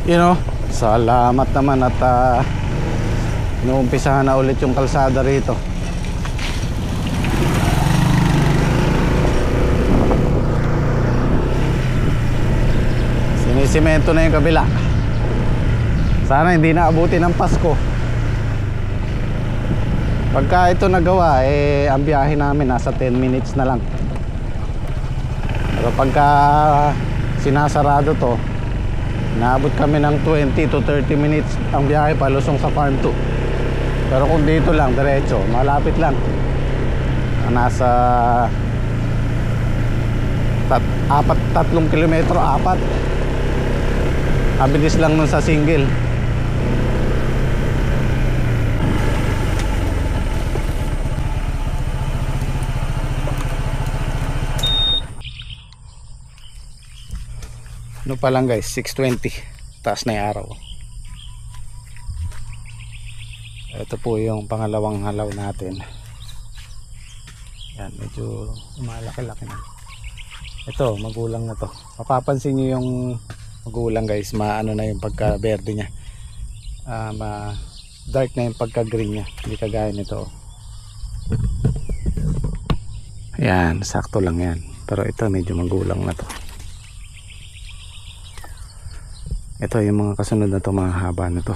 You know, salamat naman at inuumpisahan na ulit yung kalsada rito. Sinisemento na yung kabila. Sana hindi na abutin ng Pasko. Pagka ito nagawa, ang biyahe namin nasa 10 minutes na lang. Pero pagka sinasarado to, naabot kami ng 20 to 30 minutes ang biyahe palusong sa Farm 2. Pero kung dito lang, diretso, malapit lang. Nasa 3 kilometro, 4. Abilis lang nun sa single. Ano pa lang guys, 6:20. Taas na yung araw. Ito po yung pangalawang halaw natin. Yan, medyo malaki-laki na. Ito, magulang na to. Mapapansin nyo yung magulang guys, maano na yung pagka-verde nya. Dark na yung pagka-green nya. Hindi kagaya nito. Yan, sakto lang yan. Pero ito medyo magulang na to. Ito yung mga kasunod na to, mga haba na to.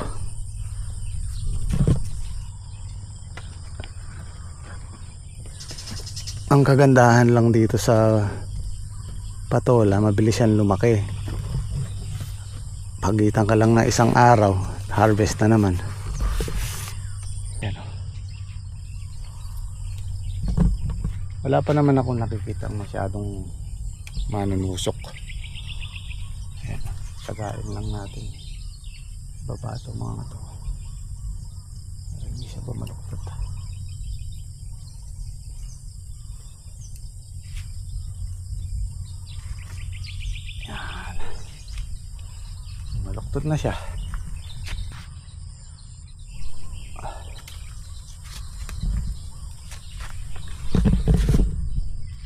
Ang kagandahan lang dito sa patola, mabilis yan lumaki. Pagitan ka lang na isang araw, harvest na naman. Yan. Wala pa naman akong nakikita masyadong manunusok. Yan. Sagain lang natin. Baba ito mga to. Hindi siya bumaluktot. Yan. Maluktot na siya.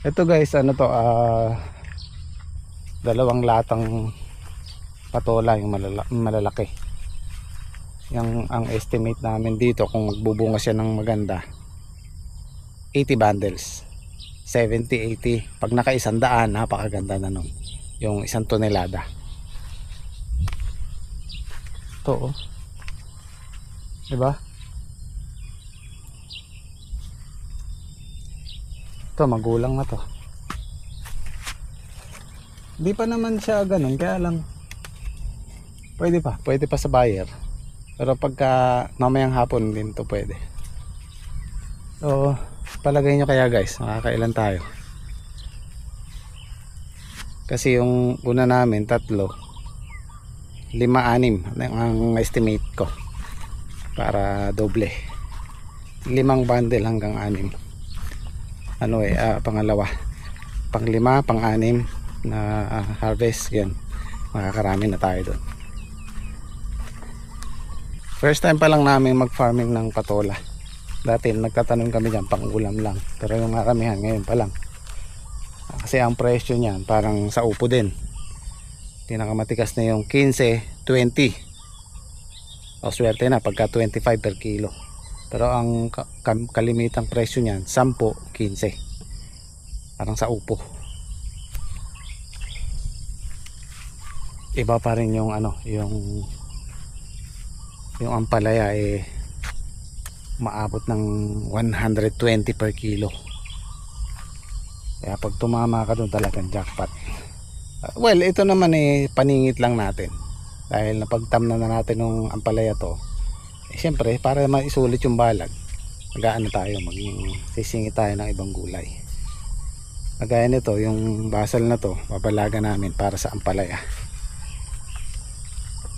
Ito guys, ano to, dalawang latang patola yung malalaki. Ang estimate namin dito kung magbubunga siya ng maganda, 80 bundles, 70-80. Pag naka 100, napakaganda na nun, yung 1 tonelada. Ito oh, diba? Ito magulang na to. Di pa naman siya ganun, kaya lang pwede pa sa buyer. Pero pagka mamayang hapon din to pwede. So palagay nyo kaya guys, makakailan tayo? Kasi yung una namin 3, 5, 6 ang estimate ko para doble. 5 bundle hanggang 6. Pangalawa, pang 5, pang 6 na harvest, yan, makakarami na tayo doon. First time pa lang namin mag farming ng patola. Dati nagtatanim kami dyan pang ulam lang, pero yung maramihan ngayon pa lang. Kasi ang presyo niyan parang sa upo din. Pinakamatikas na yung 15, 20 o swerte na pagka 25 per kilo. Pero ang kalimitang presyo niyan 10, 15. Parang sa upo. Iba pa rin yung yung ampalaya maabot ng 120 per kilo. Kaya pag tumama ka doon talagang jackpot. Well, ito naman paningit lang natin. Dahil napagtamnan na natin yung ampalaya to. Siyempre, para maisulit yung balag, mag-aano tayo, magsisingit tayo ng ibang gulay. Kagaya nito, yung basal na to, babalagan namin para sa ampalaya.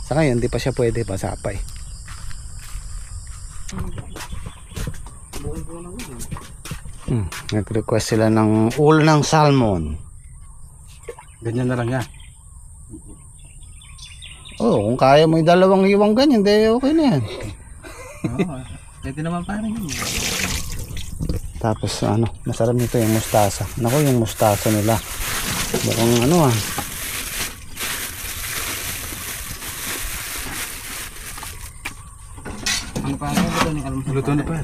Sa ngayon, di pa siya pwede pasapay. Nag-request sila ng ulo ng salmon. Ganyan na lang yan. Kung kaya mo yung 2 iwang ganyan, di okay na yan. Pwede naman parang yun. Tapos masarap nito yung mustasa. Naku, yung mustasa nila mukhang Luto ni alam. Luto na pa.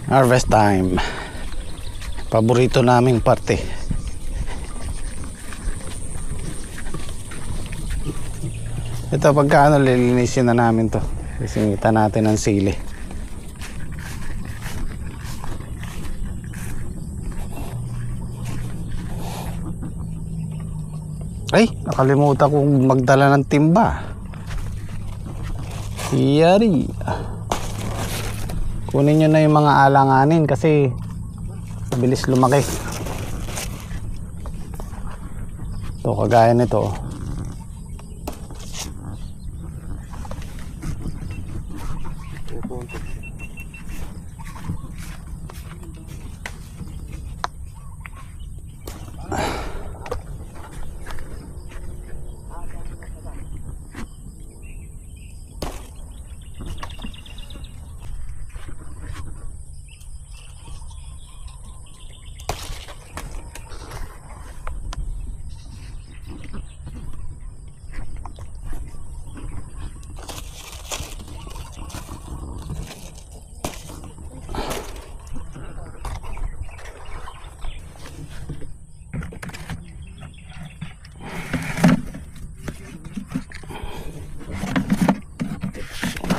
Harvest time. Paborito naming parte. Ito pagka lilinisin na namin to. Sisingitan natin ng sili. Ay, nakalimutan kong magdala ng timba. Yari. Kunin nyo na yung mga alanganin kasi mabilis lumaki. Ito kagaya nito.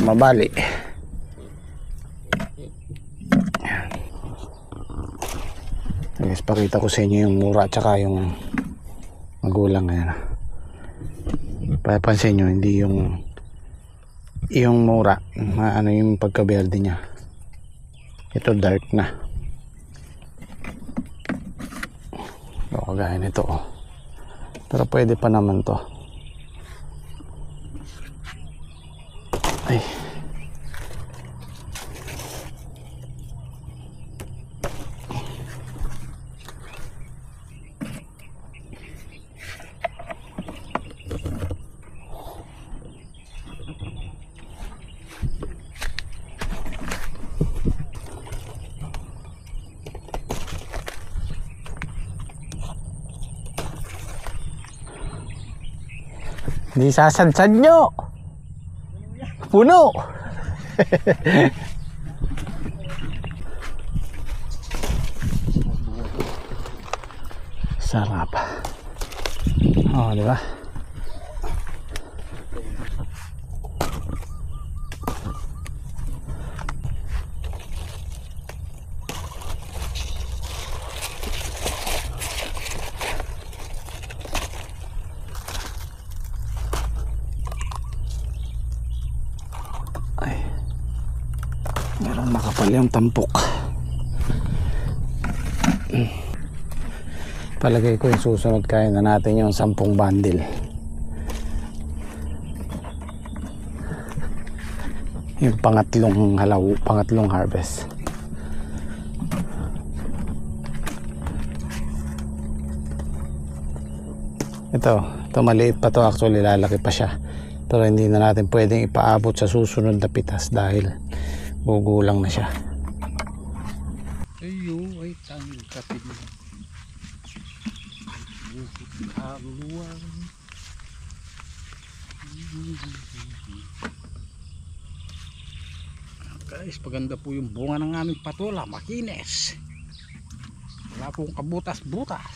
Mabali. Guys, pakita ko sa inyo yung mura at saka yung magulang ngayon. Papansin nyo, hindi yung mura, ano yung pagkaberde niya. Ito dark na. O, kagaya nito. Pero pwede pa naman to. Ay. Hindi sasadsad nyo. Puno. Sarap. Oh, di ba? Merong makapal yung tampok. Palagay ko yung susunod kaya na natin yung 10 bundle. Yung pangatlong halaw, pangatlong harvest. Ito maliit pa to, actually lalaki pa siya. Pero hindi na natin pwedeng ipaabot sa susunod na pitas dahil gugulang na siya. Ayo, ay tanging kapit mo. Haluan. Guys, paganda po yung bunga ng aming patola, makinis. Wala pong kabutas-butas.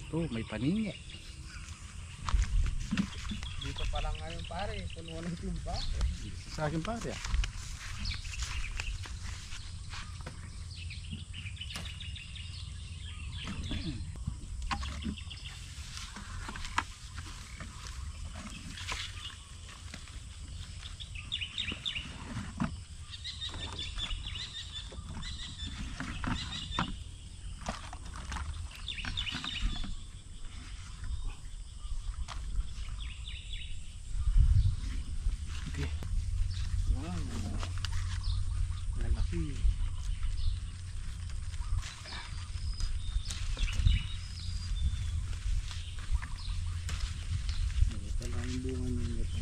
Ito, may paningi. Ayun pare, puno ng timba. Sa akin pare ah. Wow. Lalaki. Ito lang yung bunga ng ito.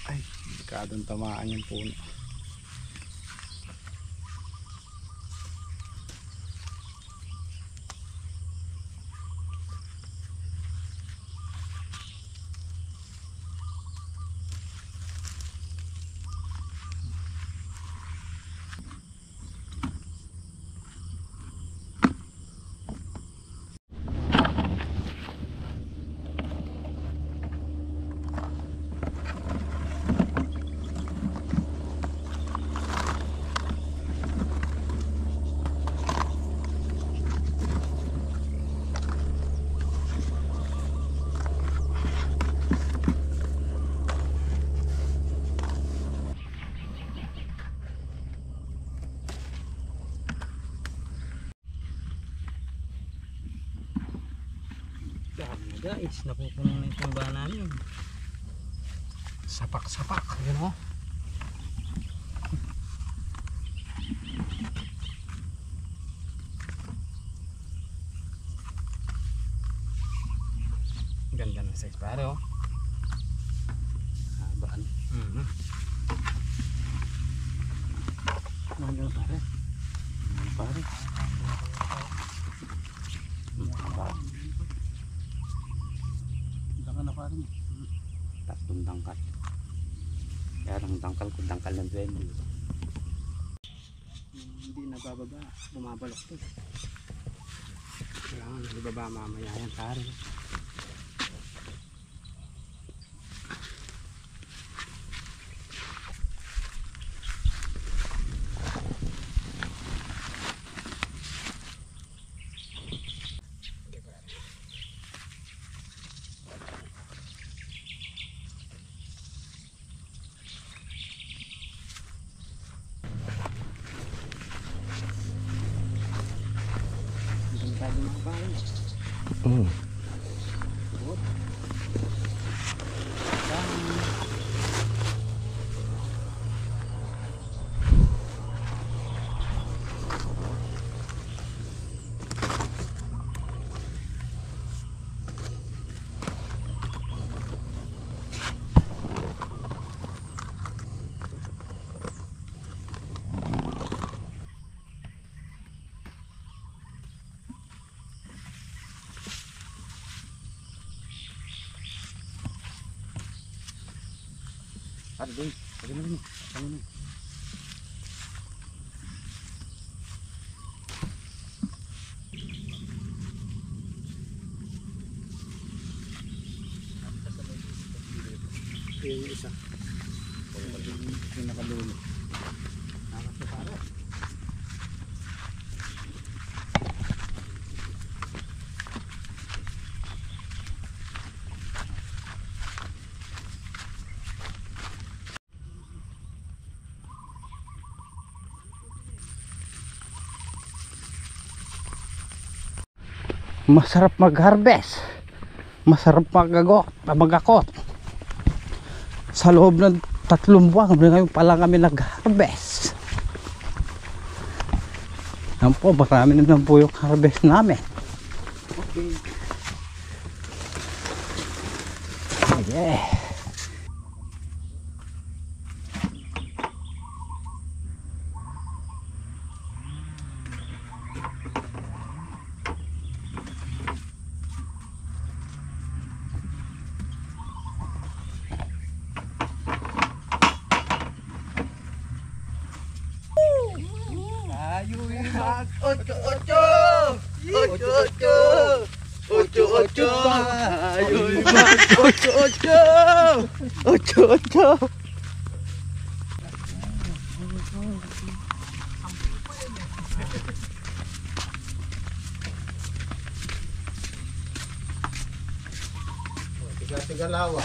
Ay, delikadong tamaan yung puno. Dami na guys, napupuno na yung tumba namin. Sapak-sapak, yun o. Ganda ng size pare o. Habaan. Ano pare? Pare. Daka na pare mo. Tatlong dangkal. Kaya ang dangkal ko, dangkal ng 20. Hindi nabababa, bumabalok to. Kailangan ibaba mamaya yan pare. Tayo mga pare. Mm. Good. Pare, doon. Pwede naman. Pwede naman. Yung isa. Yung nakalulo. Nakakot na pare. Masarap mag-harvest. Masarap mag-akot. Sa loob ng 3 buwan, ngayon pa lang kami nag-harvest. Yan po, marami naman po yung harvest namin. Okay. Yeah. Tayo'y mag ocho ocho. Ocho, ocho. Ocho, ocho. Tayo'y mag ocho, ocho. Ocho, ocho. Tiga-tiga lawa.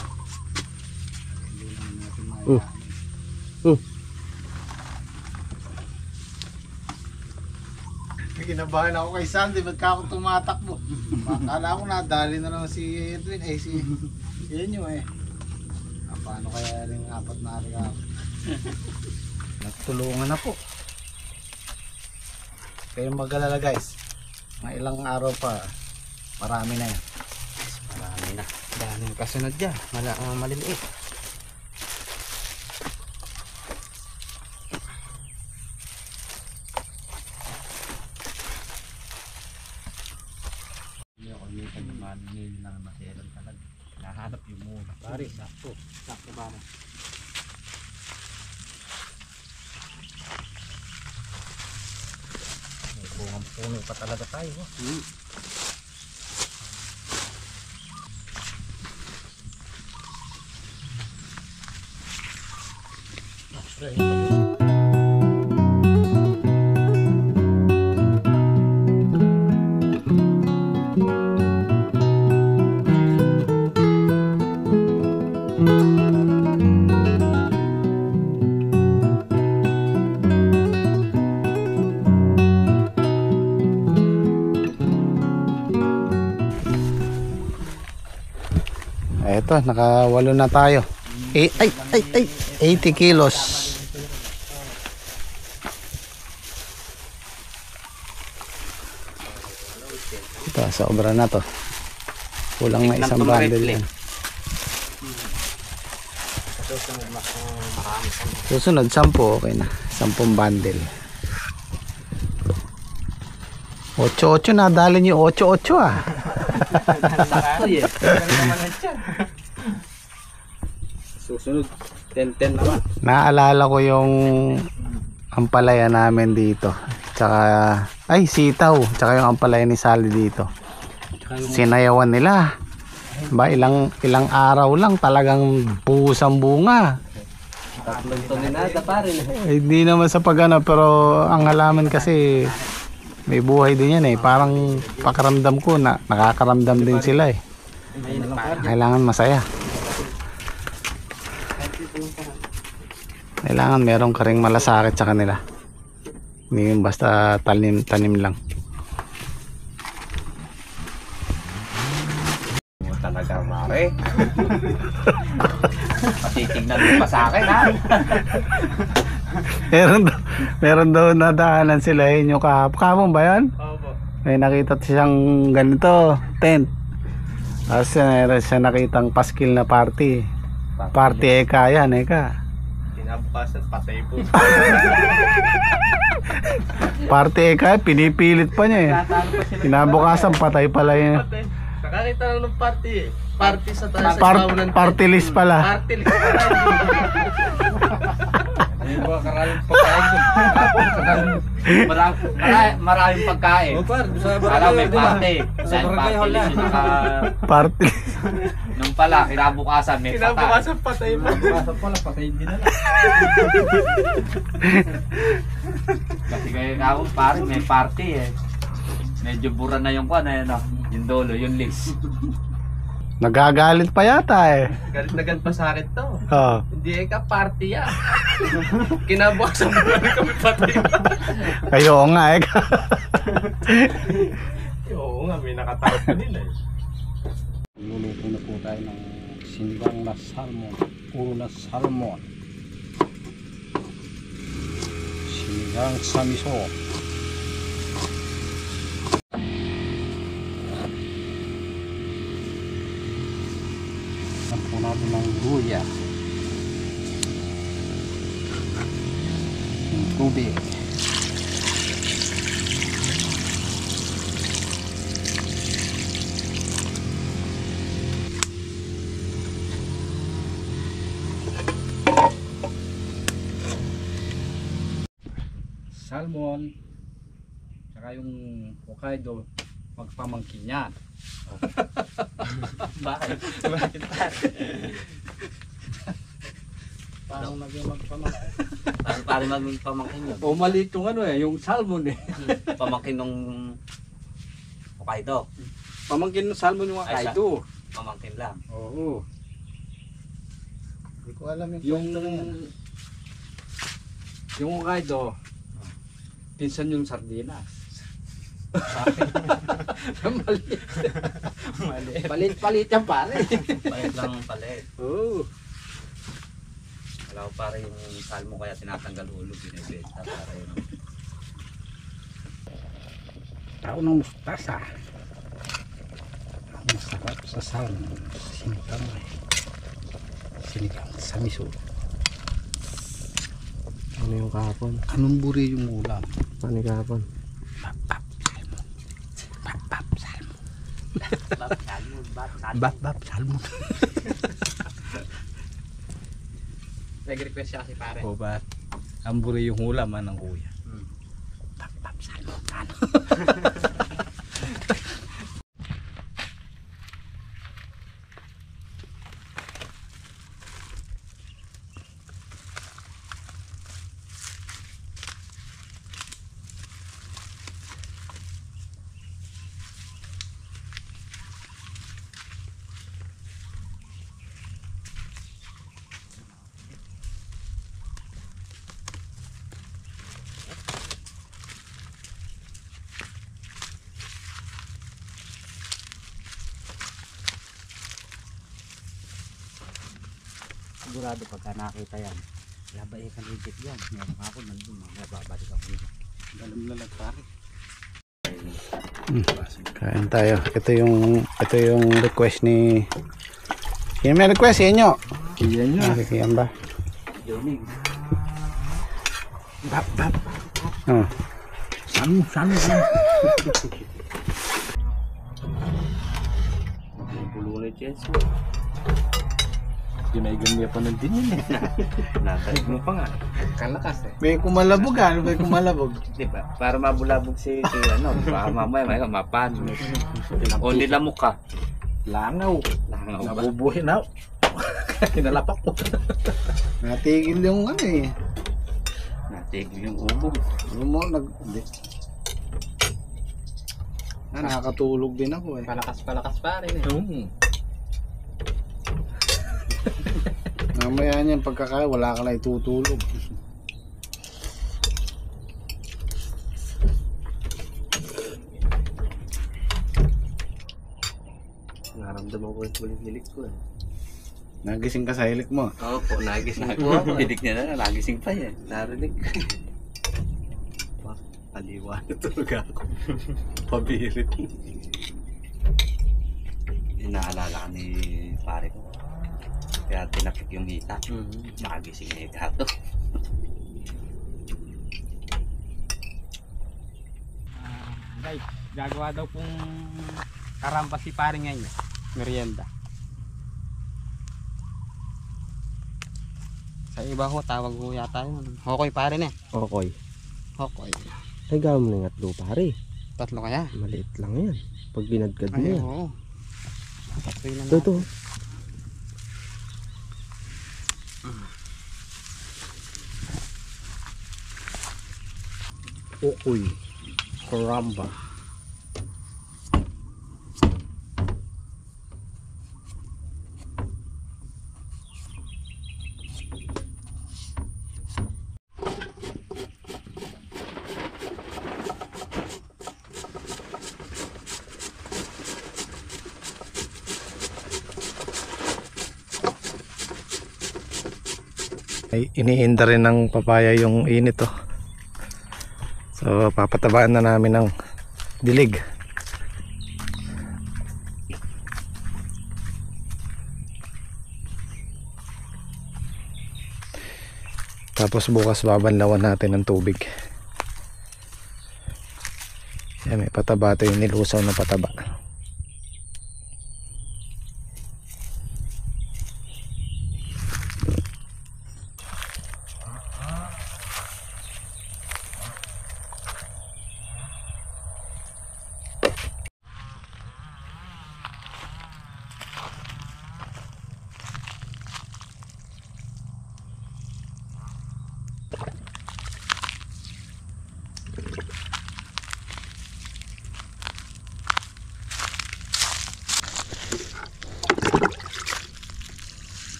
Kinabahan ako kay Sandy, ba't ka ako tumatakbo? Akala ko nadali na naman si Edwin, si Enyo paano kaya rin apat na ari ako? Nagtulungan na po. Kayo mag-alala guys, mga ilang araw pa, marami na yan. Marami na. Daming kasunod dyan. Maliliit. Hindi ako yung pagmamahal na maselan talaga. Nahanap yung muna. Pare, sakto. Sakto ba na? May bungang puno pa talaga tayo. Eto, nakawalo na tayo. Ay, 80 kilos. Ito, sobra na to. Kulang na isang bundle yan. Susunod, 10, okay na. 10 bundle. 8-8 na, dali niyo 8-8 ah. Sakto eh. Susunod, 10-10 naman. Naalala ko yung ampalaya namin dito. Tsaka, sitaw. Tsaka yung ampalaya ni Sally dito. Sinayawan nila. Ba, ilang araw lang talagang buhos ang bunga. Tatlong tonelada pa rin. Hindi naman sa pagano, pero ang halaman kasi may buhay din yan Parang pakaramdam ko na nakakaramdam din sila Kailangan masaya. Kailangan meron ka ring malasakit sa kanila. Hindi yung basta tanim lang. Talaga mare. Patitignan mo pa sa akin ha. meron daw nadaanan sila yung kahapon ba yan? Opo. May nakita siyang ganito, tent. Tapos meron siya nakitang paskil na party. Party yan Kinabukasan patay po. Party pinipilit pa niya Kinabukasan patay pala yun. Nakakita lang ng party Party sa tayo sa Party list pala. Party list pala. Ayun ba karaming pagkain. Maraming pagkain. Alam may party. Sa party list yung Party. nung pala, kinabukasan may patay. Kinabukasan patay pa. Kinabukasan pala, patay din na lang. Kasi kayo kakong pare, may party Medyo bura na yung yung dolo, yung list. Nagagalit pa yata Galit na galit pa sa akin to. Oh. Hindi ka party Kinabukasan mo lang kami patay pa. Kayo nga Oo nga, may nakatawag kanila Luluto na po tayo ng sinigang na salmon. Puro na salmon. Sinigang sa miso. Sampo natin ng luya. Yung tubig. Salmon, Saka yung Hokkaido, magpamangkin yan. Bakit? Bakit pare? Paano naging magpamangkin? Paano pare maging pamangkin yun? O maliit yung ano eh, yung salmon eh. Pamangkin nung Hokkaido. Pamangkin ng salmon yung Ay, Hokkaido. Pamangkin lang. Oo. Hindi ko alam Yung Hokkaido, pinsan yung sardinas. Maliit. Palit-palit yan pare. Palit lang palit. Oo. Wala ko pare yung salmo kaya tinatanggal ulo, binibenta para yun. Tao ng mustasa. Masarap sa salmon. Sinigang eh. Sinigang sa miso. Ano yung kahapon? Anong buri yung ulam? Paano yung kahapon? Bap salmon. Bap salmon. Bab salmon, bab salmon. Bap salmon. Nag-request siya si pare. O ba? Ang buri yung ulam ng kuya. Bap salmon. Ano? Sigurado pagka nakita yan. Labay ka legit yan. Meron ako nandun. Babalik ako yun. Alam na lang pare. Kain tayo. Ito yung request ni... Yan may request, yan nyo. Iyan nyo. Nakikiyan ba? Yuming. Bap. Oh. Salmon. Bulunit yan. Ginay-ganyan pa ng din yun eh. Natalig mo pa nga. Kalakas eh. May kumalabog ano? May kumalabog. Diba? Para mabulabog si ano. Baka mamaya may mapan. O nilamok ka. Langaw. Langaw ba? Nabubuhin na. Kinalapak ko. Natigil yung ano eh. Natigil yung ubog. Ano mo, hindi. Nakakatulog din ako eh. Palakas pa rin eh. Mamaya niyan pagkakaya, wala ka na itutulog. Naramdaman ko yung hilik ko eh. Nagising ka sa hilik mo. Oo po, nagising po ako. Hilik niya na, nagising pa yan. Narinig. Aliwa na talaga ako. Pabirit. Inaalala ka ni pare ko. Kaya tinapik yung hita. Nagising na yung gato. Guys, gagawa daw pong karamba si pare ngayon. Merienda. Sa iba ho, tawag ho yata yun. Hokoy pare na. Okay. Hokoy. Ay, gawin mo na nga pare. Tatlo kaya? Maliit lang yan. Pag binadgad mo Ay, yan. oo. Tatloy na Ito. Hokoy. Karamba. Ay, iniinda rin ng papaya yung init oh. So papatabaan na namin ng dilig. Tapos bukas babanlawan natin ng tubig. Yan, may pataba ito yung nilusaw na pataba.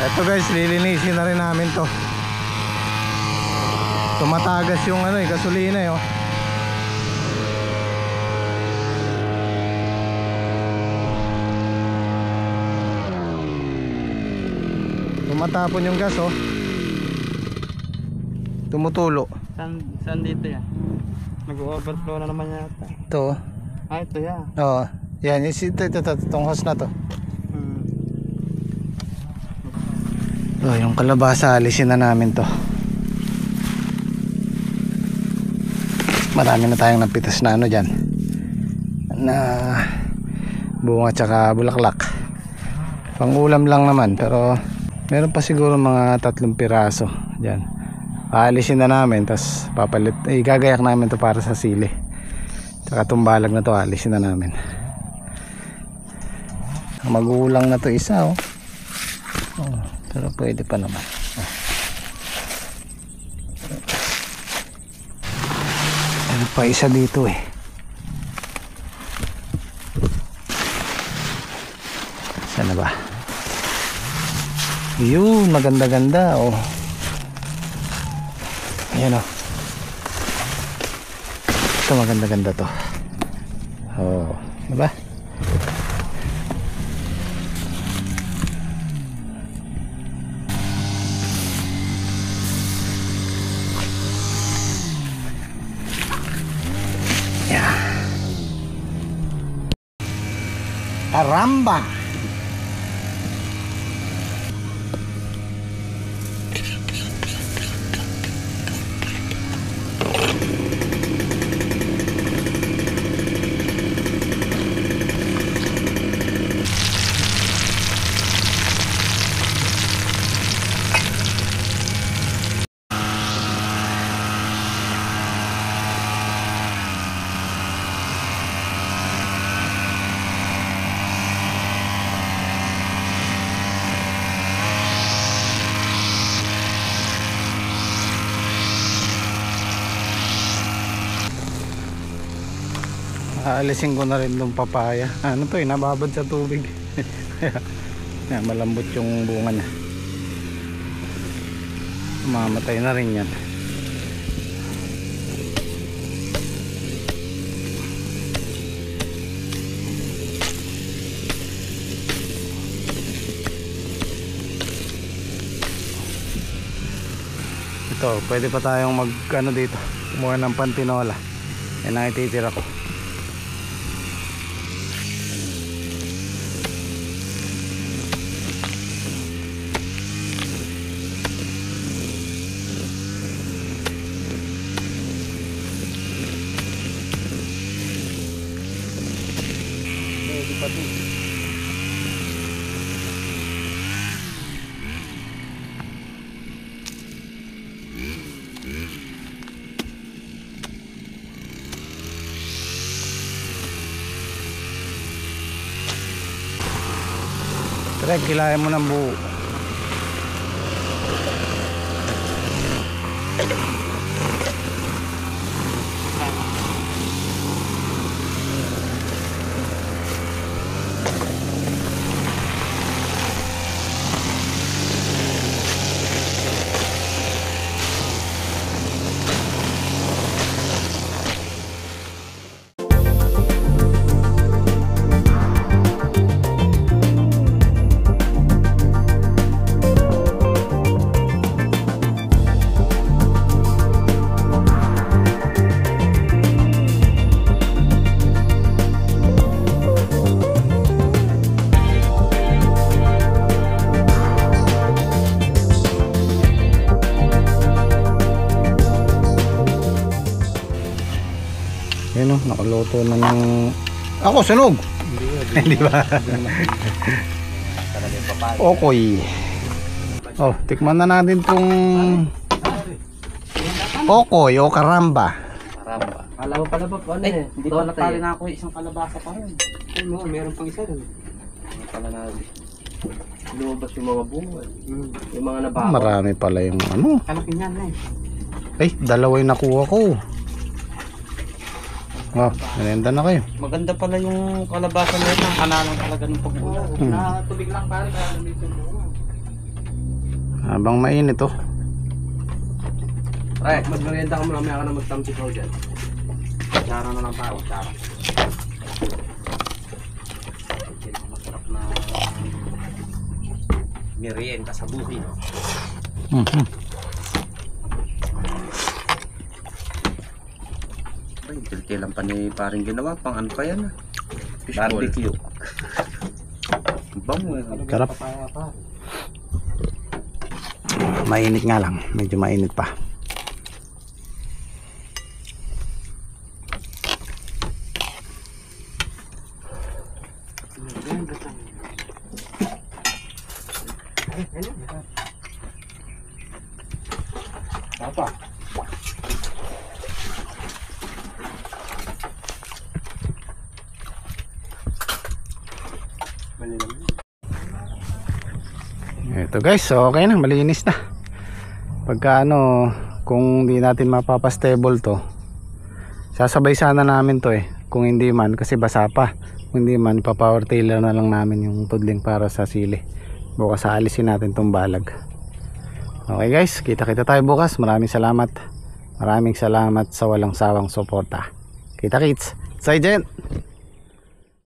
Ito guys, lilinisin na rin namin to. Tumatagas yung ano eh, gasolina eh, oh. Tumatapon yung gas, oh. Tumutulo. Saan dito yan? Nag-overflow na naman yata. Ito, oh. Ito yan. Oo. Yan, itong hose na to. Oh, yung kalabasa, alisin na namin to. Marami na tayong napitas na ano dyan, na bunga tsaka bulaklak. Pangulam lang naman, pero meron pa siguro mga 3 piraso dyan. Aalisin na namin, tapos papalit, gagayak namin to para sa sili. Tsaka tumbalag na to, aalisin na namin. Magulang na to isa, oh. Oh, pero pwede pa naman. Oh. Ano pa isa dito eh. Saan na ba? Yun, maganda-ganda, oh. Ayan, oh. Ito maganda-ganda to. Oh, diba? Yeah. Caramba! Aalisin ko na rin ng papaya. Ano to eh, nababad sa tubig. Yan, malambot yung bunga niya. Mamatay na rin yan. Ito, pwede pa tayong mag ano dito, kumuha ng pantinola. Yan ang ititira ko. Tara, kilayan mo ng buo. Yan o, nakaluto na ng... Ako, sunog! Hindi ba? Okoy. Oh, tikman na natin tong... Okoy o karamba. Karamba. Alam mo pala ba? Ano eh? Hindi pa natali na ako isang kalabasa pa rin. Meron pang isa rin. Ano pala natin? Lumabas yung mga bunga. Yung mga nabaho. Marami pala yung ano. Kalaki niyan eh. Ay, dalawa yung nakuha ko. Wow, nanenda na kayo. Maganda pala yung kalabasa na yun. Ang kanalang talaga ng pag-ulan. Natubig lang pare kaya lumitin mo. Habang mainit oh. Pre, magmerienda ka muna, may ka na magtamsikaw dyan. Tsara na lang tayo, tsara. Masarap na merienda sa buhay, no? Ay, kailan pa ni paring ginawa, pang ano pa yan, barbecue. Bango eh. Sarap. Mainit nga lang, medyo mainit pa. Apa? Ito guys, so okay na, malinis na. Pagka ano, kung di natin mapapastable to, sasabay sana namin to eh. Kung hindi man, kasi basa pa. Kung hindi man, ipapower tiller na lang namin yung tudling para sa sili. Bukas aalisin natin tong balag. Okay guys, kita-kita tayo bukas. Maraming salamat. Maraming salamat sa walang sawang suporta. Kita-kits. Say Jen!